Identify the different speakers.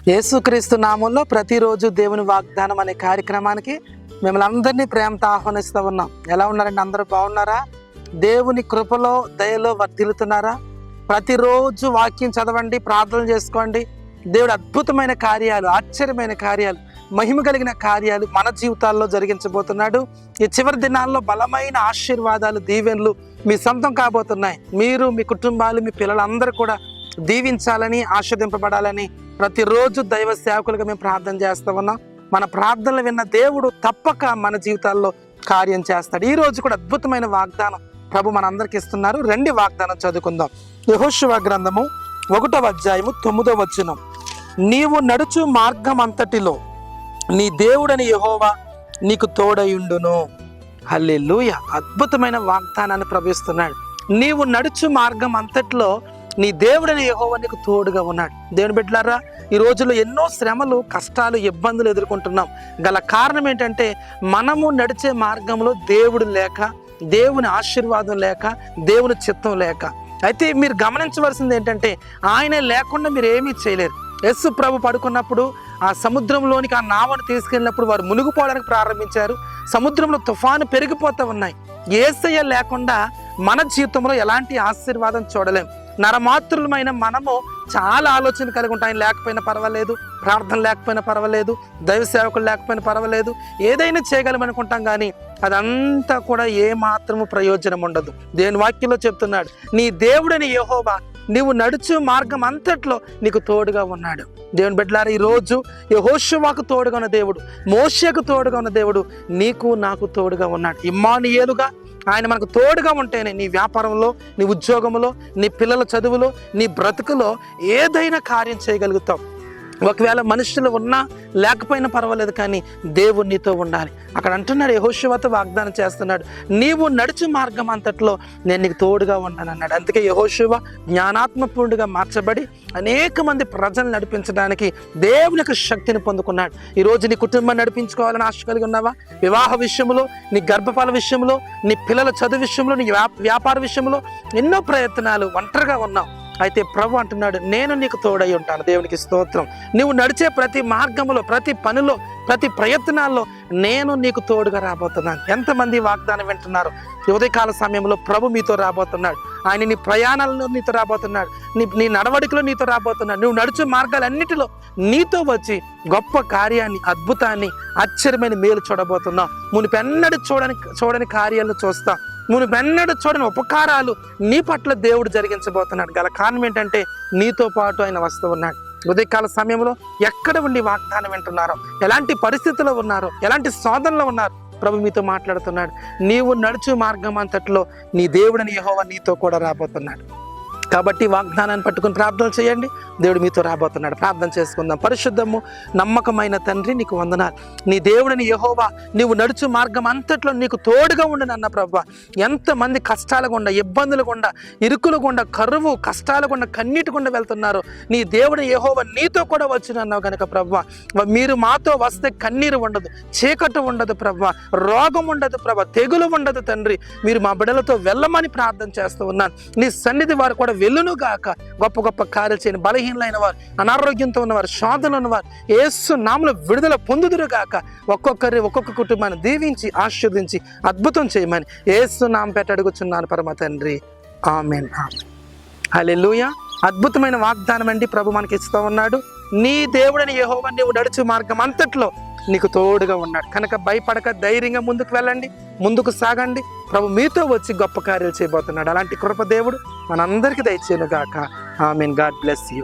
Speaker 1: యేసుక్రీస్తు నామంలో ప్రతిరోజు దేవుని వాగ్దానం అనే కార్యక్రమానికి మిమ్మల్ని అందరినీ ప్రేమతో ఆహ్వానిస్తూ ఉన్నాం. ఎలా ఉన్నారండి? అందరూ బాగున్నారా? దేవుని కృపలో దయలో వర్ధిల్లుతున్నారా? ప్రతిరోజు వాక్యం చదవండి, ప్రార్థన చేసుకోండి. దేవుడు అద్భుతమైన కార్యాలు, ఆశ్చర్యమైన కార్యాలు, మహిమ కలిగిన కార్యాలు మన జీవితాల్లో జరిగించబోతున్నాడు. ఈ చివరి దినాల్లో బలమైన ఆశీర్వాదాలు, దీవెనలు మీ సొంతం కాబోతున్నాయి. మీరు, మీ కుటుంబాలు, మీ పిల్లలందరూ కూడా దీవించాలని, ఆశీర్వదింపబడాలని ప్రతిరోజు దైవ సేవకులుగా మేము ప్రార్థన చేస్తూ ఉన్నాం. మన ప్రార్థనలు విన్న దేవుడు తప్పక మన జీవితాల్లో కార్యం చేస్తాడు. ఈ రోజు కూడా అద్భుతమైన వాగ్దానం ప్రభు మనందరికి ఇస్తున్నారు. రండి వాగ్దానం చదువుకుందాం. యెహోషువ గ్రంథము 1వ అధ్యాయము 9వ వచనం. నీవు నడుచు మార్గం అంతటిలో నీ దేవుడని యెహోవా నీకు తోడయుండును. హల్లెలూయా. అద్భుతమైన వాగ్దానాన్ని ప్రవేశిస్తున్నాడు. నీవు నడుచు మార్గం అంతటిలో నీ దేవుడని యెహోవా నీకు తోడుగా ఉన్నాడు. దేవుని బిడ్డలారా, ఈ రోజుల్లో ఎన్నో శ్రమలు, కష్టాలు, ఇబ్బందులు ఎదుర్కొంటున్నాం. గల కారణం ఏంటంటే మనము నడిచే మార్గంలో దేవుడు లేక, దేవుని ఆశీర్వాదం లేక, దేవుని చిత్తం లేక. అయితే మీరు గమనించవలసింది ఏంటంటే ఆయన లేకుండా మీరు ఏమీ చేయలేరు. యేసు ప్రభు పడుకున్నప్పుడు ఆ సముద్రంలోనికి ఆ నావను తీసుకెళ్ళినప్పుడు వారు మునిగిపోవడానికి ప్రారంభించారు. సముద్రంలో తుఫాను పెరిగిపోతూ ఉన్నాయి. యేసయ్య లేకుండా మన జీవితంలో ఎలాంటి ఆశీర్వాదం చూడలేం. నరమాతృలమైన మనము చాలా ఆలోచన కలిగి ఉంటాం. ఆయన లేకపోయినా పర్వాలేదు, ప్రార్థన లేకపోయినా పర్వాలేదు, దైవ సేవకులు లేకపోయినా పర్వాలేదు, ఏదైనా చేయగలమనుకుంటాం. కానీ అదంతా కూడా ఏమాత్రము ప్రయోజనం ఉండదు. దేవుని వాక్యంలో చెప్తున్నాడు, నీ దేవుడని యెహోవా నీవు నడుచు మార్గం అంతట్లో నీకు తోడుగా ఉన్నాడు. దేవుని బిడ్డలారా, ఈరోజు యెహోషువకు తోడుగా ఉన్న దేవుడు, మోషేకు తోడుగా ఉన్న దేవుడు నీకు నాకు తోడుగా ఉన్నాడు. ఇమ్మానుయేలుగా ఆయన మనకు తోడుగా ఉంటేనే నీ వ్యాపారంలో, నీ ఉద్యోగంలో, నీ పిల్లల చదువులో, నీ బ్రతుకులో ఏదైనా కార్యం చేయగలుగుతావు. ఒకవేళ మనుషులు ఉన్నా లేకపోయినా పర్వాలేదు, కానీ దేవుడు నీతో ఉండాలి. అక్కడ అంటున్నాడు, యెహోషువతో వాగ్దానం చేస్తున్నాడు, నీవు నడుచు మార్గం అంతట్లో నేను నీకు తోడుగా ఉంటాను అన్నాడు. అందుకే యెహోషువ జ్ఞానాత్మపూర్ణుడిగా మార్చబడి అనేక మంది ప్రజలు నడిపించడానికి దేవుని యొక్క శక్తిని పొందుకున్నాడు. ఈరోజు నీ కుటుంబాన్ని నడిపించుకోవాలని ఆశ కలిగి ఉన్నావా? వివాహ విషయంలో, నీ గర్భఫల విషయంలో, నీ పిల్లల చదువు విషయంలో, నీ వ్యాపార విషయంలో ఎన్నో ప్రయత్నాలు, ఒంటరిగా ఉన్నావు. అయితే ప్రభు అంటున్నాడు, నేను నీకు తోడై ఉంటాను. దేవునికి స్తోత్రం. నువ్వు నడిచే ప్రతి మార్గంలో, ప్రతి పనిలో, ప్రతి ప్రయత్నాల్లో నేను నీకు తోడుగా రాబోతున్నాను. ఎంతమంది వాగ్దానం వింటున్నారు? ఉదయకాల సమయంలో ప్రభు మీతో రాబోతున్నాడు. ఆయన నీ ప్రయాణాలలో నీతో రాబోతున్నాడు, నీ నడవడికలో నీతో రాబోతున్నాడు. నువ్వు నడుచే మార్గాలన్నిటిలో నీతో వచ్చి గొప్ప కార్యాన్ని, అద్భుతాన్ని, ఆశ్చర్యమైన మేలు చూడబోతున్నావు. మునిపెన్నడూ చూడని కార్యాలను చూస్తా, మునిపెన్నడూ చూడని ఉపకారాలు నీ పట్ల దేవుడు జరిగించబోతున్నాడు. గల కారణం ఏంటంటే నీతో పాటు ఆయన వస్తూ ఉన్నాడు. ఉదయకాల సమయంలో ఎక్కడ ఉండి వాగ్దానం వింటున్నారో, ఎలాంటి పరిస్థితుల్లో ఉన్నారో, ఎలాంటి శోధనలో ఉన్నారు, ప్రభు మీతో మాట్లాడుతున్నాడు. నీవు నడుచు మార్గం అంతట్లో నీ దేవుడని యెహోవా నీతో కూడా రాబోతున్నాడు. కాబట్టి వాగ్దానాన్ని పట్టుకుని ప్రార్థన చేయండి. దేవుడు మీతో రాబోతున్నాడు. ప్రార్థన చేసుకుందాం. పరిశుద్ధము నమ్మకమైన తండ్రి, నీకు వందనాలు. నీ దేవుడిని యెహోవా నీవు నడుచు మార్గం అంతట్లో నీకు తోడుగా ఉండను అన్న ప్రభువా. ఎంతమంది కష్టాల గుండా, ఇబ్బందులు గుండా, ఇరుకులు గుండా, కరువు కష్టాల గుండా, కన్నీటి గుండా వెళ్తున్నారు. నీ దేవుని యెహోవా నీతో కూడా వచ్చినన్నావు కనుక ప్రభువా, మీరు మాతో వస్తే కన్నీరు ఉండదు, చీకటి ఉండదు ప్రభువా, రోగం ఉండదు ప్రభువా, తెగులు ఉండదు తండ్రి. మీరు మా బిడ్డలతో వెళ్ళమని ప్రార్థన చేస్తూ ఉన్నాను. నీ సన్నిధి వారు కూడా వెళ్ళును గాక. గొప్ప గొప్ప కార్యాలు చేయని, బలహీనలైన వారు, అనారోగ్యంతో ఉన్నవారు, శోధనలు ఉన్నవారు యేసు నామములో విడుదల పొందుదురు గాక. ఒక్కొక్క కుటుంబాన్ని దీవించి ఆశీర్వదించి అద్భుతం చేయమని యేసు నామం పేట అడుగుచున్నాను పరమ తండ్రి. ఆమేన్. హల్లెలూయా. అద్భుతమైన వాగ్దానం అండి ప్రభు మనకి ఇస్తూ ఉన్నాడు. నీ దేవుడని యెహోవా నీవు నడుచు మార్గం అంతట్లో నీకు తోడుగా ఉన్నాడు కనుక భయపడక ధైర్యంగా ముందుకు వెళ్ళండి, ముందుకు సాగండి. ప్రభు మీతో వచ్చి గొప్ప కార్యాలు చేయబోతున్నాడు. అలాంటి కృప దేవుడు మనందరికీ దయచేయును గాక. ఆమేన్. God bless you.